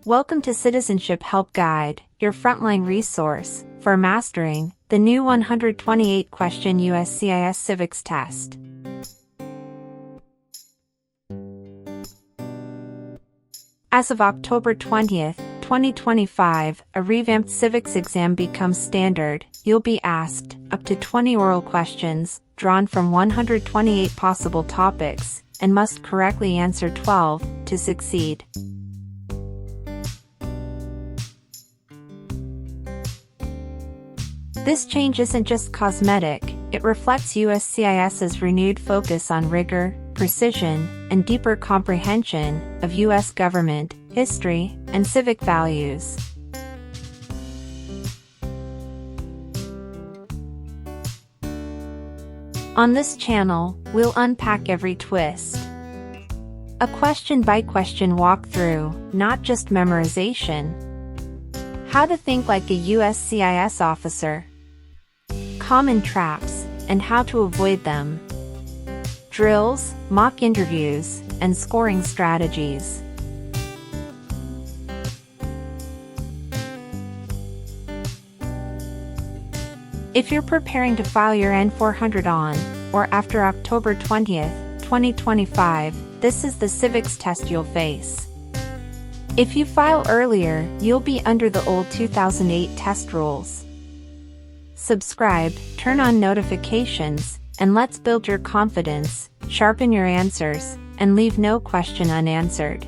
Welcome to Citizenship Help Guide, your frontline resource for mastering the new 128-question USCIS Civics Test. As of October 20th, 2025, a revamped civics exam becomes standard. You'll be asked up to 20 oral questions, drawn from 128 possible topics, and must correctly answer 12 to succeed. This change isn't just cosmetic, it reflects USCIS's renewed focus on rigor, precision, and deeper comprehension of U.S. government, history, and civic values. On this channel, we'll unpack every twist. A question-by-question walkthrough, not just memorization. How to think like a USCIS officer. Common traps, and how to avoid them. Drills, mock interviews, and scoring strategies. If you're preparing to file your N-400 on, or after October 20th, 2025, this is the civics test you'll face. If you file earlier, you'll be under the old 2008 test rules. Subscribe, turn on notifications, and let's build your confidence, sharpen your answers, and leave no question unanswered.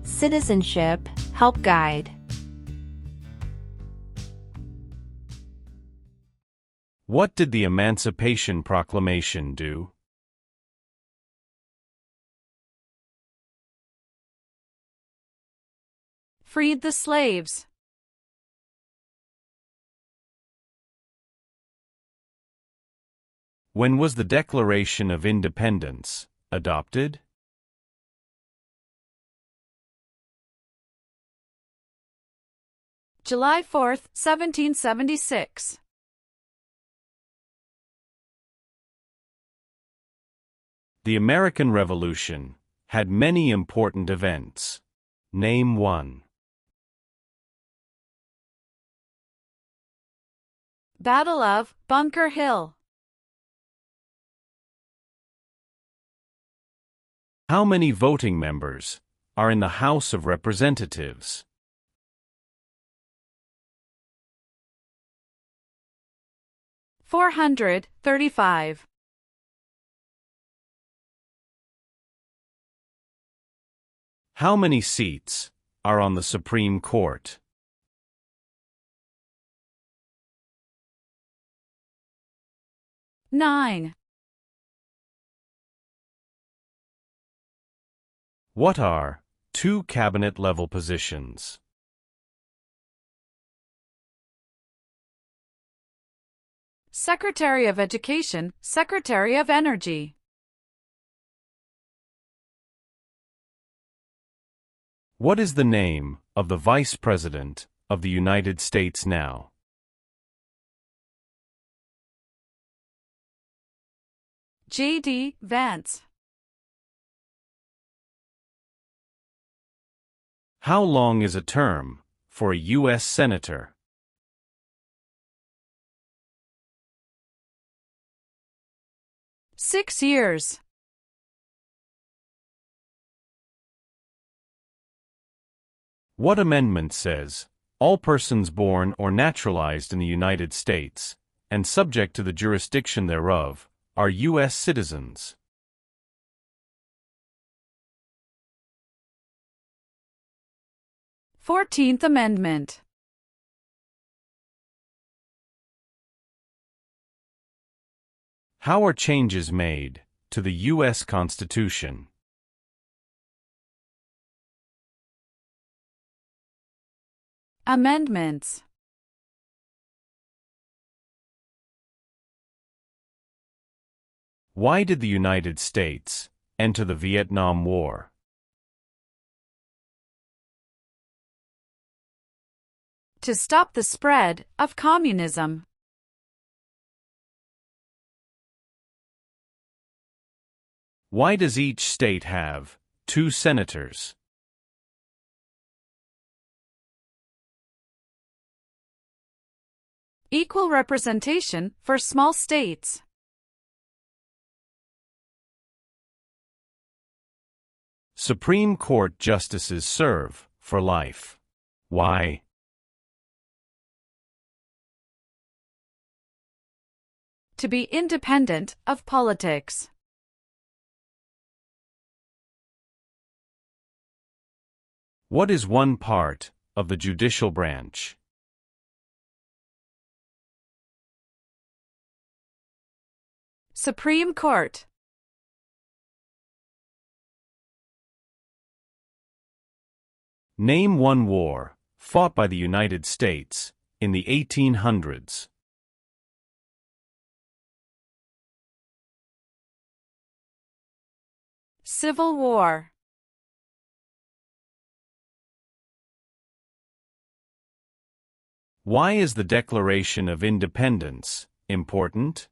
Citizenship Help Guide. What did the Emancipation Proclamation do? Freed the slaves. When was the Declaration of Independence adopted? July 4th, 1776. The American Revolution had many important events. Name one. Battle of Bunker Hill. How many voting members are in the House of Representatives? 435. How many seats are on the Supreme Court? 9. What are two cabinet-level positions? Secretary of Education, Secretary of Energy. What is the name of the Vice President of the United States now? J.D. Vance. How long is a term for a U.S. Senator? 6 years. What amendment says, all persons born or naturalized in the United States, and subject to the jurisdiction thereof, are U.S. citizens? Fourteenth Amendment. How are changes made to the U.S. Constitution? Amendments. Why did the United States enter the Vietnam War? To stop the spread of communism. Why does each state have 2 senators? Equal representation for small states. Supreme Court justices serve for life. Why? To be independent of politics. What is one part of the judicial branch? Supreme Court. Name one war fought by the United States in the 1800s. Civil War. Why is the Declaration of Independence important?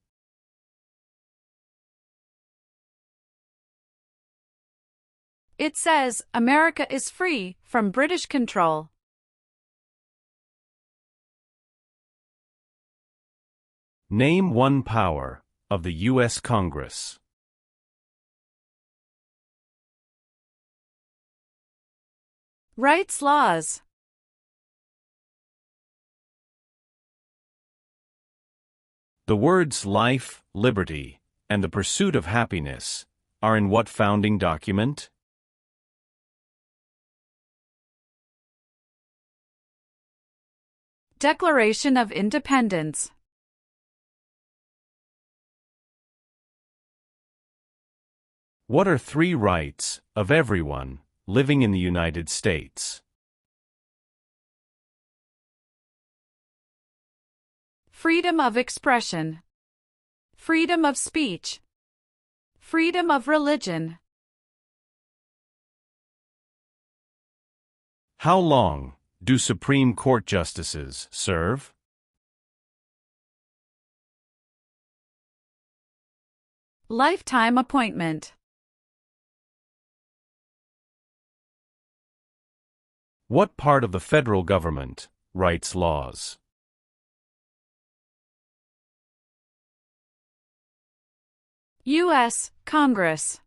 It says America is free from British control. Name one power of the U.S. Congress. Rights laws. The words life, liberty, and the pursuit of happiness are in what founding document? Declaration of Independence. What are 3 rights of everyone living in the United States? Freedom of expression. Freedom of speech. Freedom of religion. How long do Supreme Court justices serve? Lifetime appointment. What part of the federal government writes laws? U.S. Congress.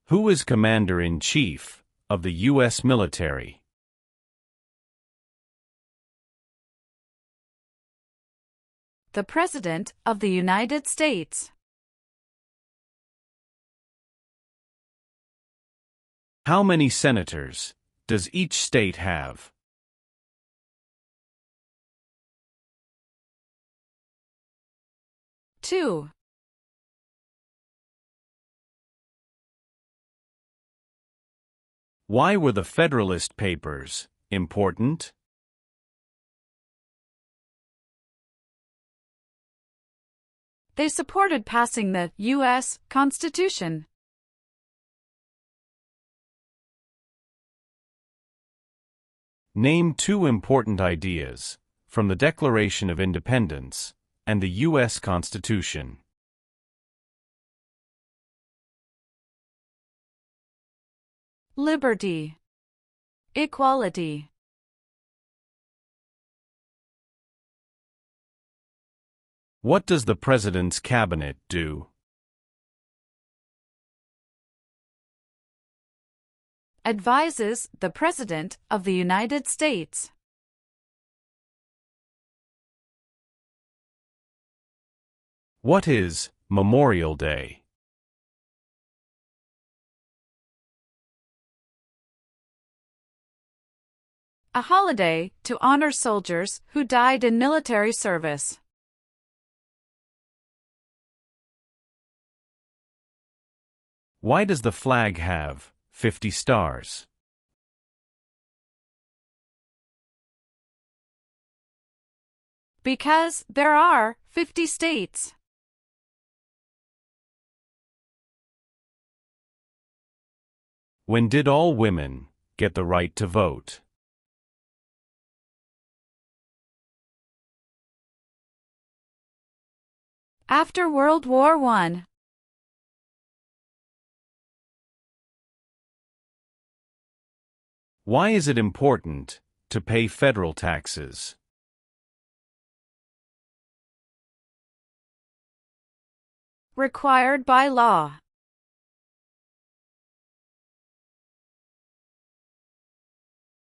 Who is Commander-in-Chief of the U.S. military? The President of the United States. How many senators does each state have? Two. Why were the Federalist Papers important? They supported passing the U.S. Constitution. Name 2 important ideas from the Declaration of Independence and the U.S. Constitution. Liberty. Equality. What does the President's Cabinet do? Advises the President of the United States. What is Memorial Day? A holiday to honor soldiers who died in military service. Why does the flag have 50 stars? Because there are 50 states. When did all women get the right to vote? After World War I. Why is it important to pay federal taxes? Required by law.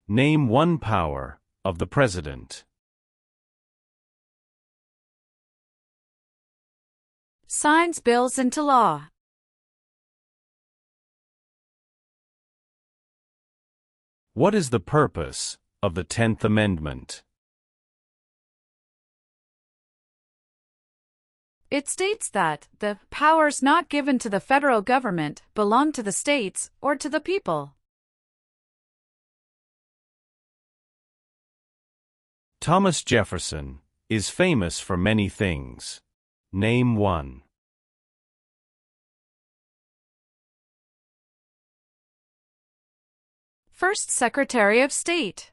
Name one power of the President. Signs bills into law. What is the purpose of the 10th Amendment? It states that the powers not given to the federal government belong to the states or to the people. Thomas Jefferson is famous for many things. Name one. First Secretary of State.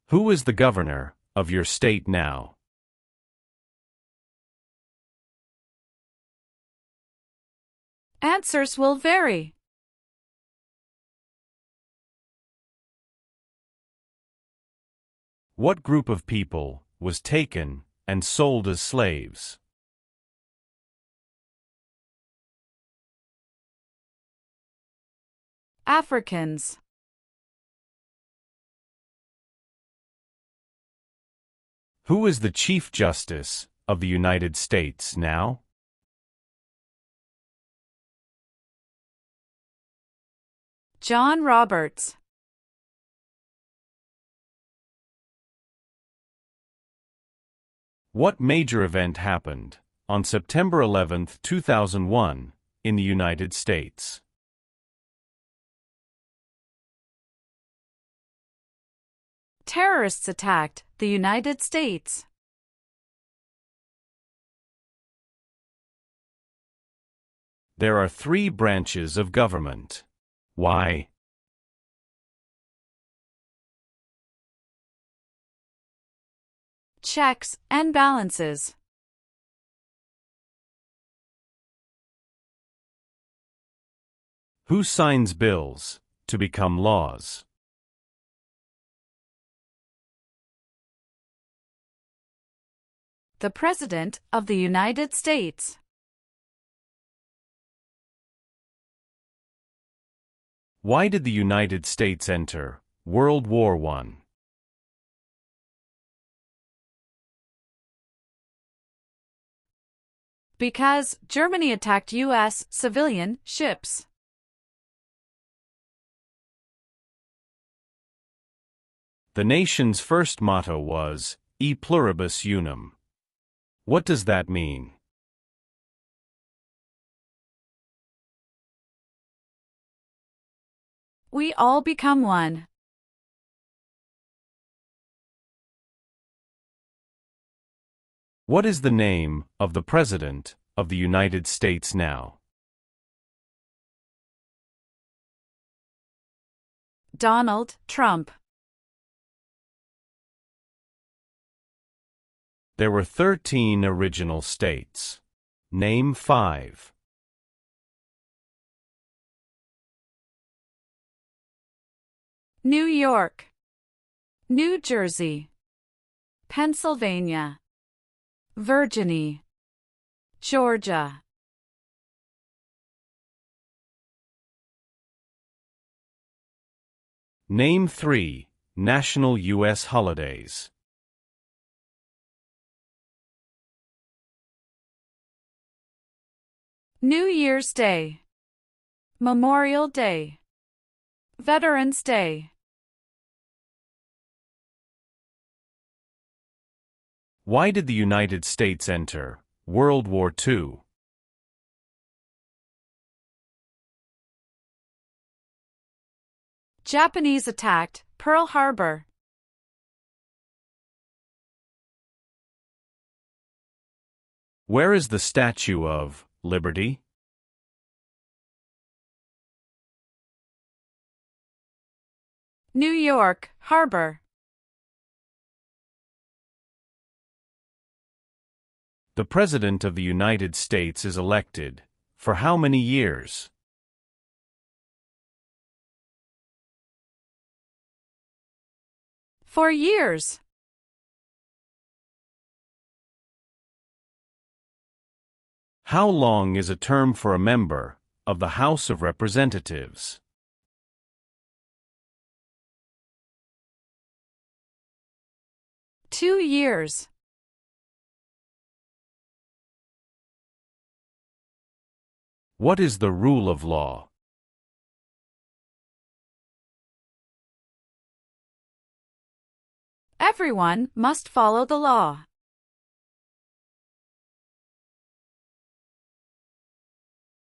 Who is the governor of your state now? Answers will vary. What group of people was taken and sold as slaves? Africans. Who is the Chief Justice of the United States now? John Roberts. What major event happened on September 11, 2001, in the United States? Terrorists attacked the United States. There are 3 branches of government. Why? Checks and balances. Who signs bills to become laws? The President of the United States. Why did the United States enter World War I? Because Germany attacked U.S. civilian ships. The nation's first motto was E pluribus unum. What does that mean? We all become one. What is the name of the President of the United States now? Donald Trump. There were 13 original states. Name 5. New York, New Jersey, Pennsylvania, Virginia, Georgia. Name 3 national U.S. holidays. New Year's Day, Memorial Day, Veterans Day. Why did the United States enter World War II? Japanese attacked Pearl Harbor. Where is the Statue of Liberty? New York Harbor. The President of the United States is elected for how many years? For years. How long is a term for a member of the House of Representatives? Two years. What is the rule of law? Everyone must follow the law.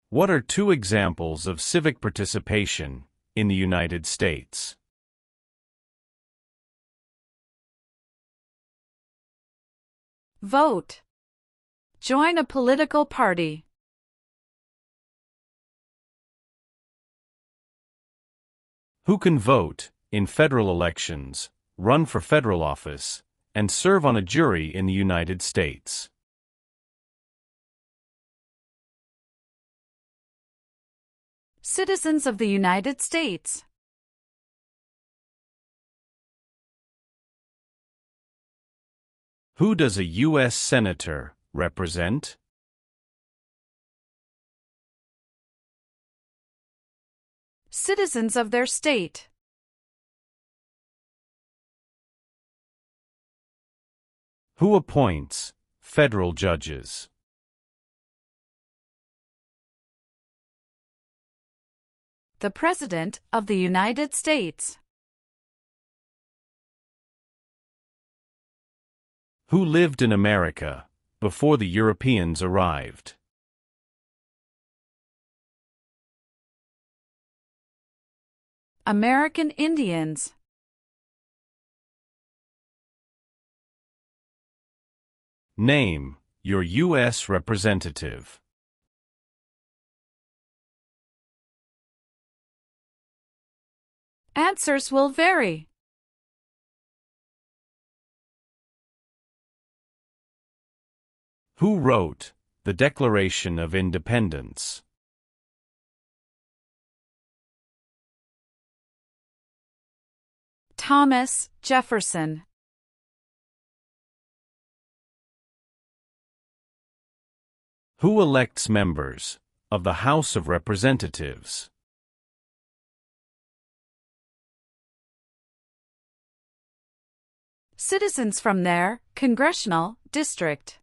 What are two examples of civic participation in the United States? Vote. Join a political party. Who can vote in federal elections, run for federal office, and serve on a jury in the United States? Citizens of the United States. Who does a U.S. Senator represent? Citizens of their state. Who appoints federal judges? The President of the United States. Who lived in America before the Europeans arrived? American Indians. Name your U.S. representative. Answers will vary. Who wrote the Declaration of Independence? Thomas Jefferson. Who elects members of the House of Representatives? Citizens from their congressional district.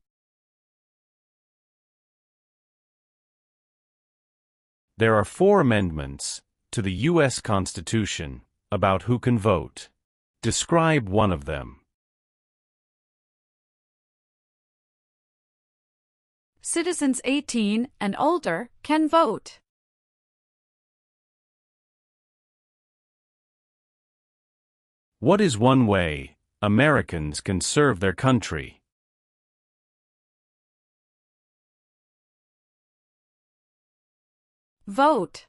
There are 4 amendments to the U.S. Constitution about who can vote. Describe one of them. Citizens 18 and older can vote. What is one way Americans can serve their country? Vote.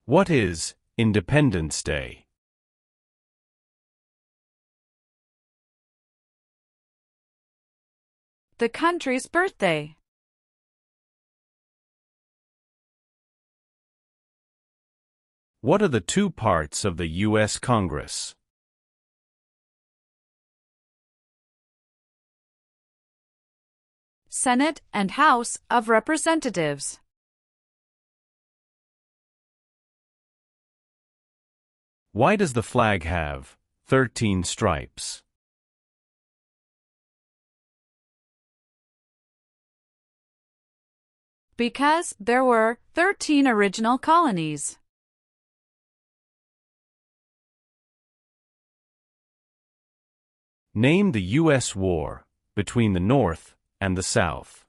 What is Independence Day? The country's birthday. What are the 2 parts of the U.S. Congress? Senate and House of Representatives. Why does the flag have 13 stripes? Because there were 13 original colonies. Name the U.S. war between the North and the South.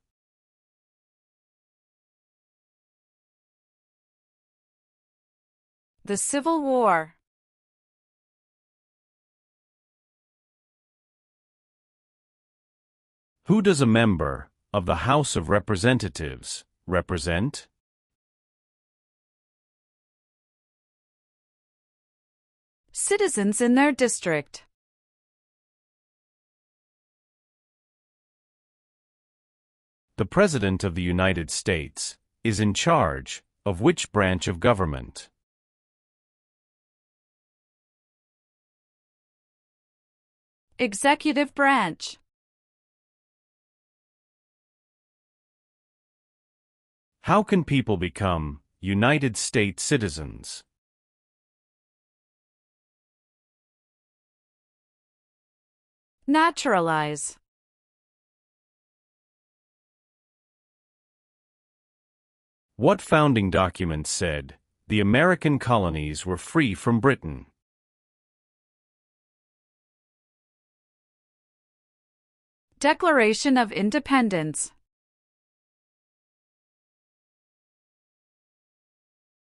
The Civil War. Who does a member of the House of Representatives represent? Citizens in their district. The President of the United States is in charge of which branch of government? Executive branch. How can people become United States citizens? Naturalize. What founding document said the American colonies were free from Britain? Declaration of Independence.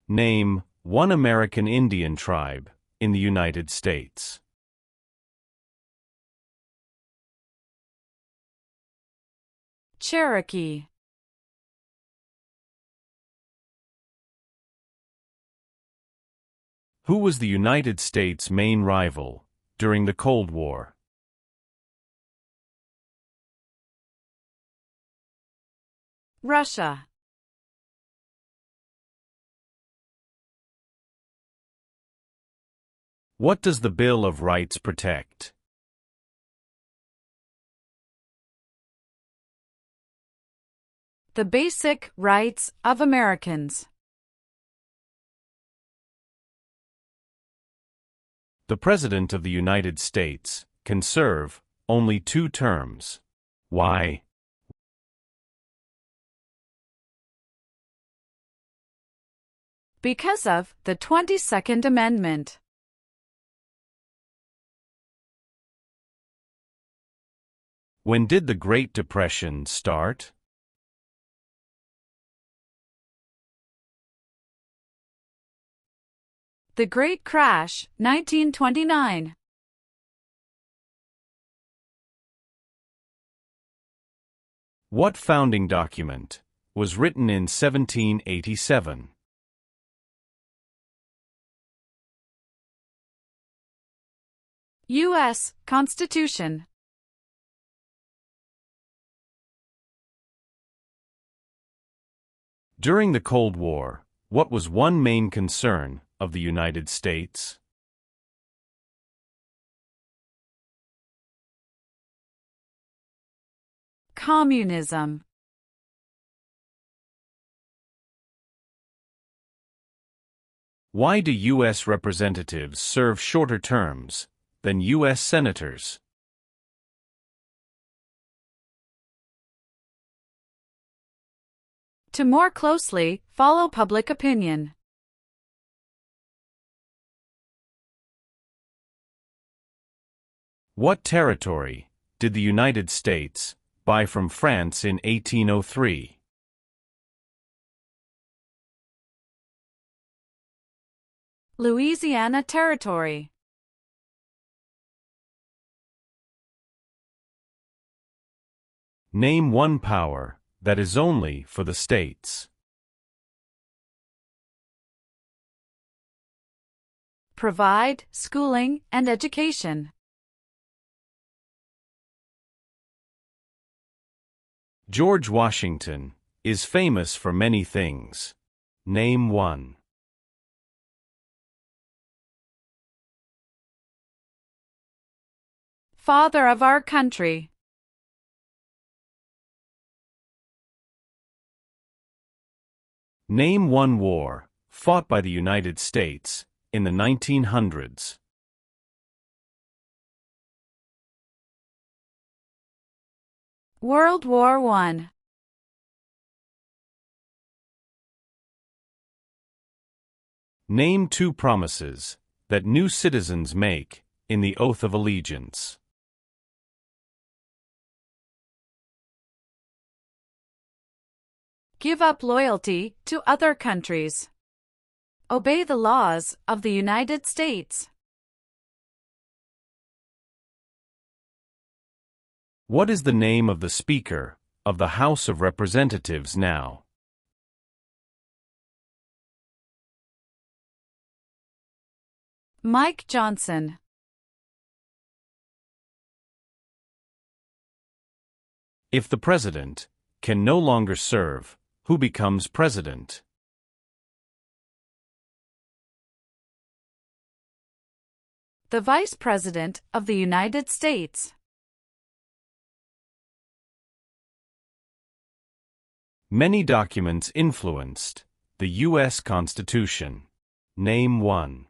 Name one American Indian tribe in the United States. Cherokee. Who was the United States' main rival during the Cold War? Russia. What does the Bill of Rights protect? The basic rights of Americans. The President of the United States can serve only 2 terms. Why? Because of the 22nd Amendment. When did the Great Depression start? The Great Crash, 1929. What founding document was written in 1787? U.S. Constitution. During the Cold War, what was one main concern of the United States? Communism. Why do U.S. representatives serve shorter terms than U.S. senators? To more closely follow public opinion. What territory did the United States buy from France in 1803? Louisiana Territory. Name one power that is only for the states. Provide schooling and education. George Washington is famous for many things. Name one. Father of our country. Name one war fought by the United States in the 1900s. World War I. Name 2 promises that new citizens make in the Oath of Allegiance. Give up loyalty to other countries. Obey the laws of the United States. What is the name of the Speaker of the House of Representatives now? Mike Johnson. If the President can no longer serve, who becomes president? The Vice President of the United States. Many documents influenced the U.S. Constitution. Name one.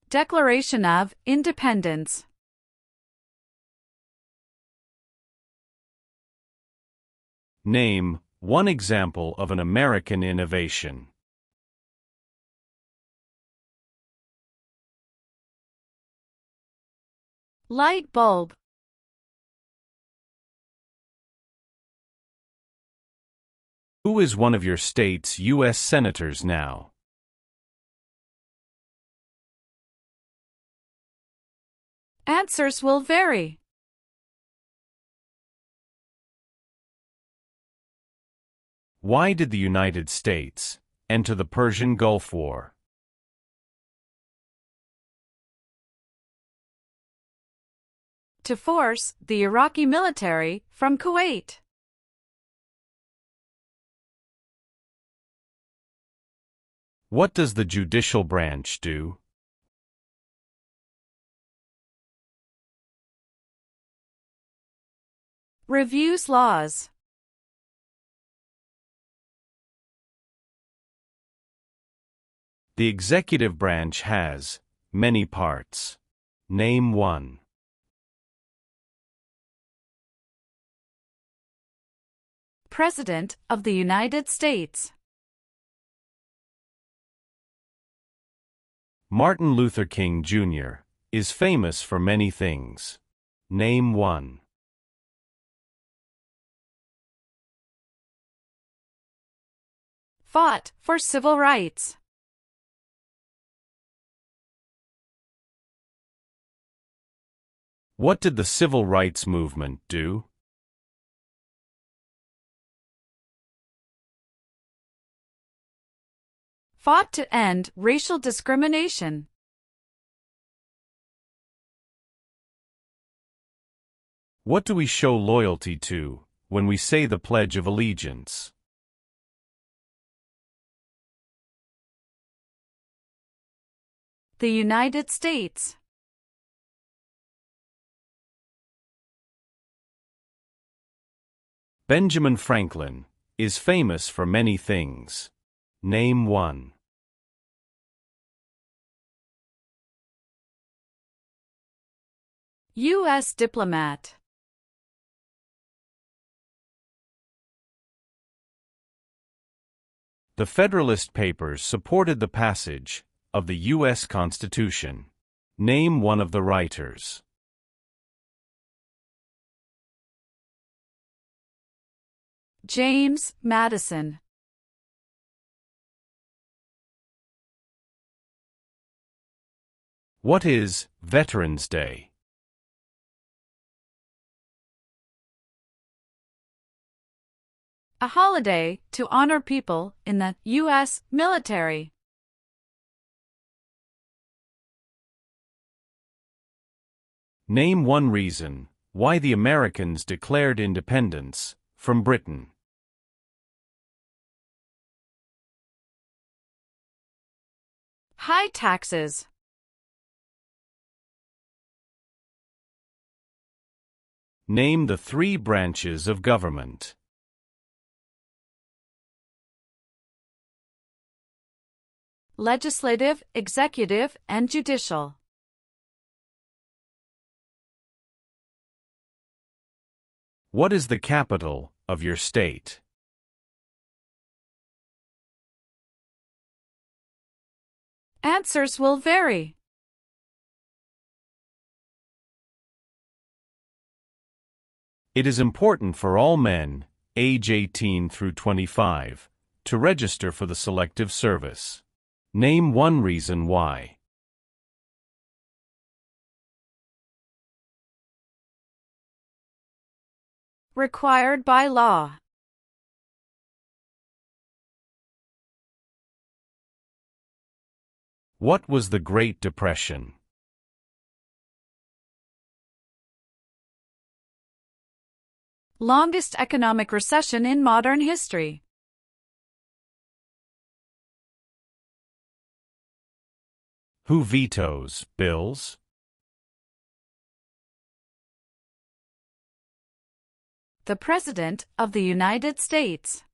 Declaration of Independence. Name one example of an American innovation. Light bulb. Who is one of your state's U.S. senators now? Answers will vary. Why did the United States enter the Persian Gulf War? To force the Iraqi military from Kuwait. What does the judicial branch do? Reviews laws. The executive branch has many parts. Name one. President of the United States. Martin Luther King Jr. is famous for many things. Name one. Fought for civil rights. What did the civil rights movement do? Fought to end racial discrimination. What do we show loyalty to when we say the Pledge of Allegiance? The United States. Benjamin Franklin is famous for many things. Name one. U.S. diplomat. The Federalist Papers supported the passage of the U.S. Constitution. Name one of the writers. James Madison. What is Veterans Day? A holiday to honor people in the U.S. military. Name one reason why the Americans declared independence from Britain. High taxes. Name the three branches of government. Legislative, executive, and judicial. What is the capital of your state? Answers will vary. It is important for all men, age 18 through 25, to register for the Selective Service. Name one reason why. Required by law. What was the Great Depression? Longest economic recession in modern history. Who vetoes bills? The President of the United States.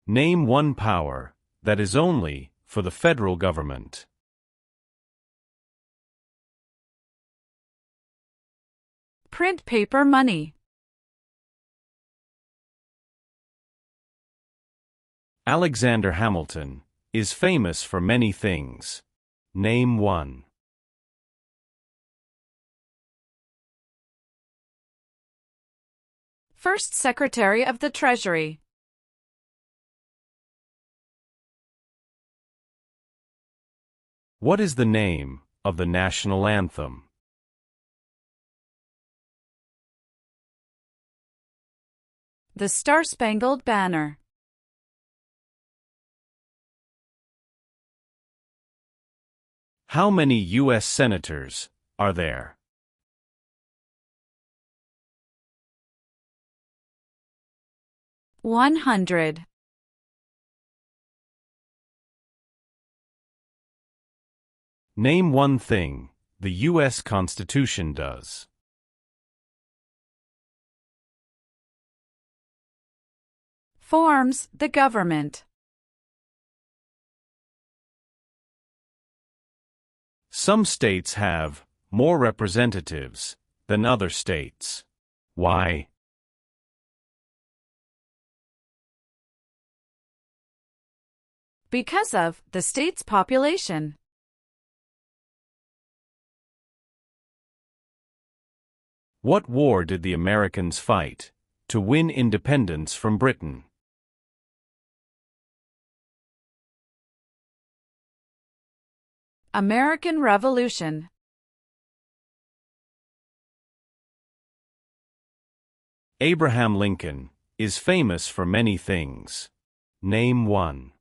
Name one power that is only for the federal government. Print paper money. Alexander Hamilton is famous for many things. Name one. First Secretary of the Treasury. What is the name of the national anthem? The Star-Spangled Banner. How many U.S. senators are there? $100. Name one thing the U.S. Constitution does. Forms the government. Some states have more representatives than other states. Why? Because of the state's population. What war did the Americans fight to win independence from Britain? American Revolution. Abraham Lincoln is famous for many things. Name one.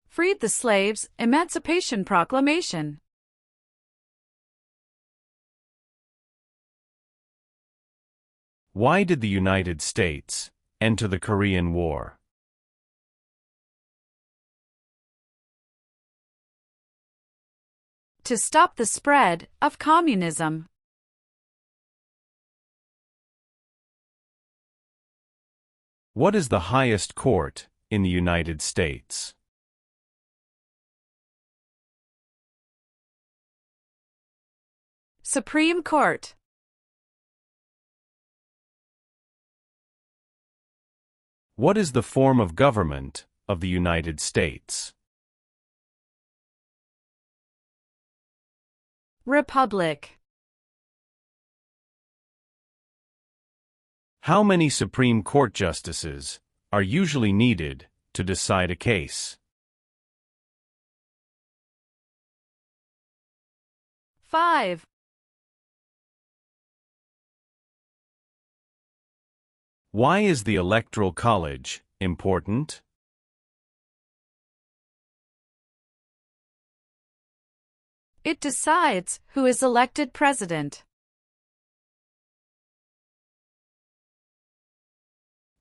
Freed the slaves, Emancipation Proclamation. Why did the United States enter the Korean War? To stop the spread of communism. What is the highest court in the United States? Supreme Court. What is the form of government of the United States? Republic. How many Supreme Court justices are usually needed to decide a case? 5. Why is the Electoral College important? It decides who is elected president.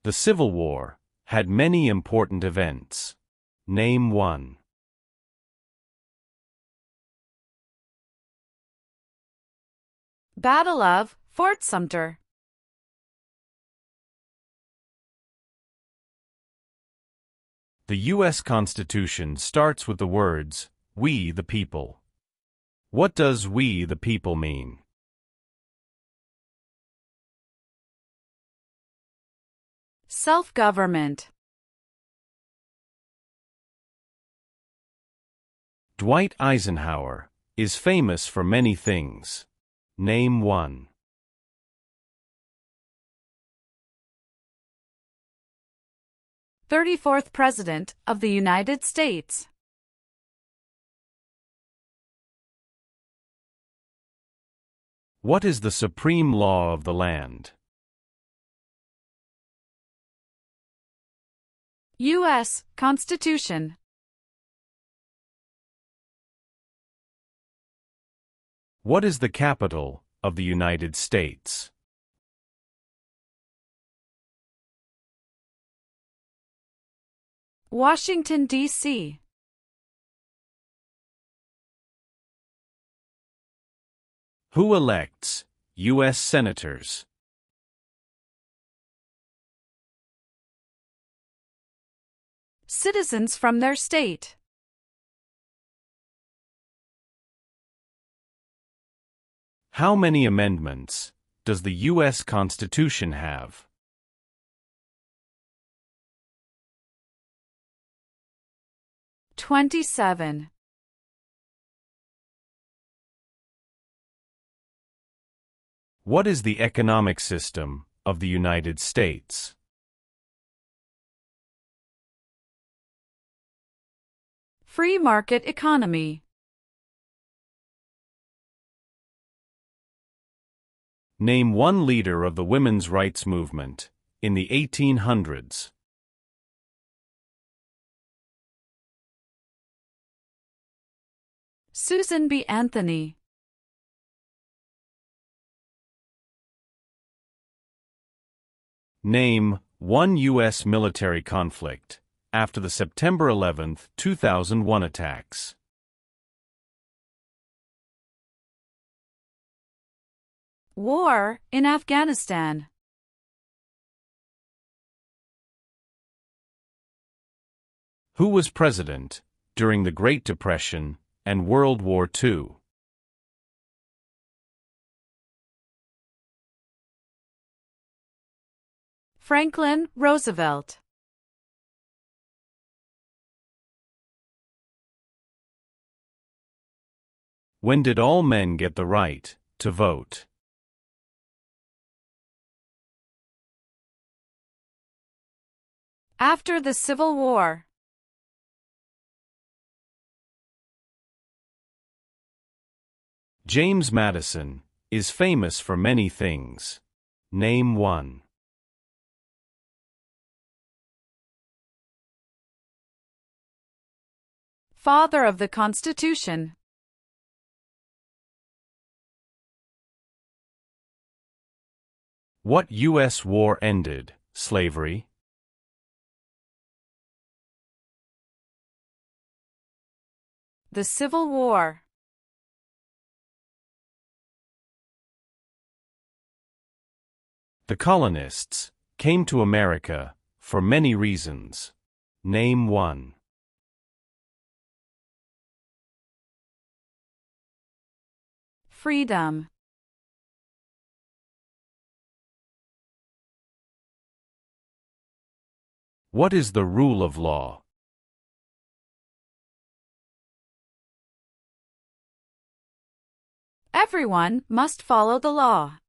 The Civil War had many important events. Name one. Battle of Fort Sumter. The U.S. Constitution starts with the words, "We the people." What does "we the people" mean? Self-government. Dwight Eisenhower is famous for many things. Name one. "34th President of the United States." What is the supreme law of the land? U.S. Constitution. What is the capital of the United States? Washington, D.C. Who elects U.S. senators? Citizens from their state. How many amendments does the U.S. Constitution have? $27. What is the economic system of the United States? Free market economy. Name one leader of the women's rights movement in the 1800s. Susan B. Anthony. Name one U.S. military conflict after the September 11, 2001 attacks. War in Afghanistan. Who was president during the Great Depression and World War II? Franklin Roosevelt. When did all men get the right to vote? After the Civil War. James Madison is famous for many things. Name one. Father of the Constitution. What U.S. war ended slavery? The Civil War. The colonists came to America for many reasons. Name one. Freedom. What is the rule of law? Everyone must follow the law.